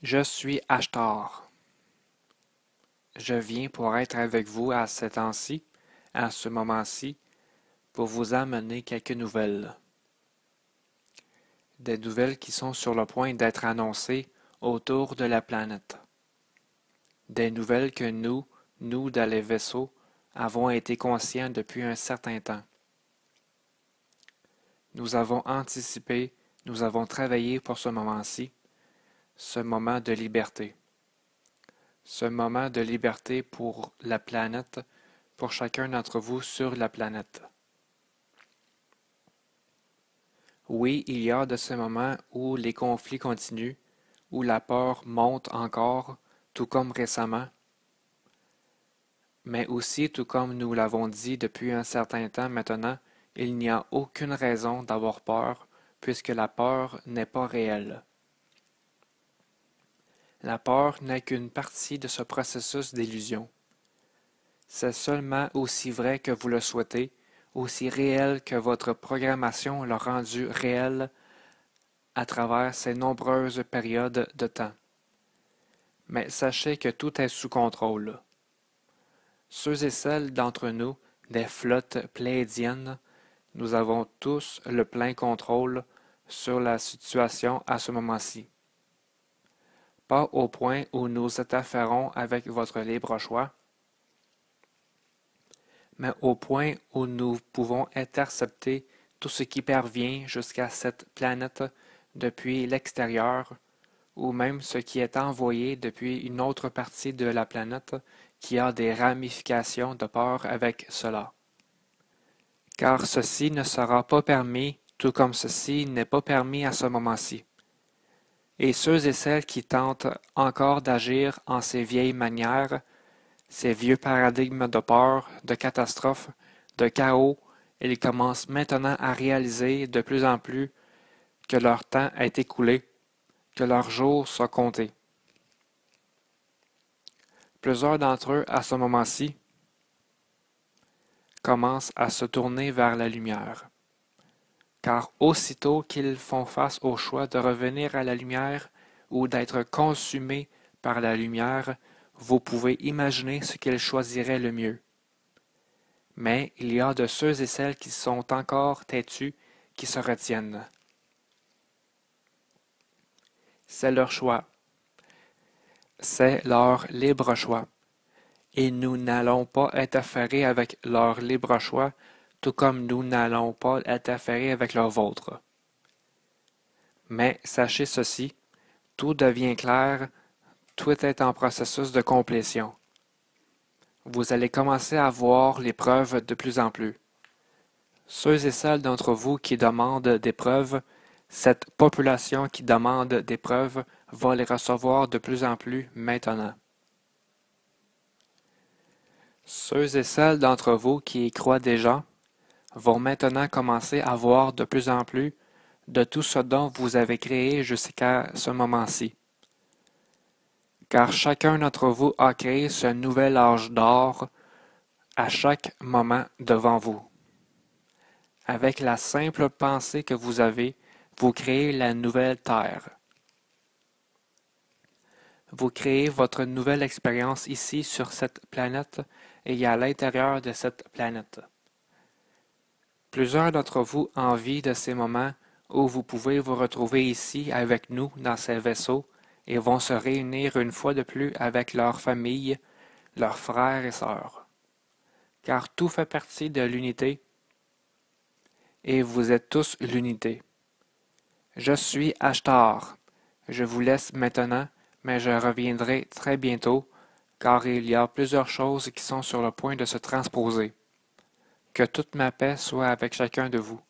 Je suis Ashtar. Je viens pour être avec vous à ce temps-ci, à ce moment-ci, pour vous amener quelques nouvelles. Des nouvelles qui sont sur le point d'être annoncées autour de la planète. Des nouvelles que nous dans les vaisseaux, avons été conscients depuis un certain temps. Nous avons anticipé, nous avons travaillé pour ce moment-ci, ce moment de liberté. Ce moment de liberté pour la planète, pour chacun d'entre vous sur la planète. Oui, il y a de ces moments où les conflits continuent, où la peur monte encore, tout comme récemment, mais aussi, tout comme nous l'avons dit depuis un certain temps maintenant, il n'y a aucune raison d'avoir peur, puisque la peur n'est pas réelle. La peur n'est qu'une partie de ce processus d'illusion. C'est seulement aussi vrai que vous le souhaitez, aussi réel que votre programmation l'a rendu réel à travers ces nombreuses périodes de temps. Mais sachez que tout est sous contrôle. Ceux et celles d'entre nous, des flottes pléiadiennes, nous avons tous le plein contrôle sur la situation à ce moment-ci. Pas au point où nous interférons avec votre libre choix, mais au point où nous pouvons intercepter tout ce qui parvient jusqu'à cette planète depuis l'extérieur, ou même ce qui est envoyé depuis une autre partie de la planète qui a des ramifications de peur avec cela. Car ceci ne sera pas permis, tout comme ceci n'est pas permis à ce moment-ci. Et ceux et celles qui tentent encore d'agir en ces vieilles manières, ces vieux paradigmes de peur, de catastrophe, de chaos, ils commencent maintenant à réaliser de plus en plus que leur temps est écoulé, que leurs jours sont comptés. Plusieurs d'entre eux, à ce moment-ci, commencent à se tourner vers la lumière. Car aussitôt qu'ils font face au choix de revenir à la lumière ou d'être consumés par la lumière, vous pouvez imaginer ce qu'ils choisiraient le mieux. Mais il y a de ceux et celles qui sont encore têtus, qui se retiennent. C'est leur choix. C'est leur libre choix. Et nous n'allons pas interférer avec leur libre choix, tout comme nous n'allons pas interférer avec leur vôtre. Mais sachez ceci, tout devient clair, tout est en processus de complétion. Vous allez commencer à voir les preuves de plus en plus. Ceux et celles d'entre vous qui demandent des preuves, cette population qui demande des preuves va les recevoir de plus en plus maintenant. Ceux et celles d'entre vous qui y croient déjà vont maintenant commencer à voir de plus en plus de tout ce dont vous avez créé jusqu'à ce moment-ci. Car chacun d'entre vous a créé ce nouvel âge d'or à chaque moment devant vous. Avec la simple pensée que vous avez, vous créez la nouvelle Terre. Vous créez votre nouvelle expérience ici sur cette planète et à l'intérieur de cette planète. Plusieurs d'entre vous envient de ces moments où vous pouvez vous retrouver ici avec nous dans ces vaisseaux et vont se réunir une fois de plus avec leurs familles, leurs frères et sœurs. Car tout fait partie de l'unité et vous êtes tous l'unité. Je suis Ashtar. Je vous laisse maintenant, mais je reviendrai très bientôt, car il y a plusieurs choses qui sont sur le point de se transposer. Que toute ma paix soit avec chacun de vous.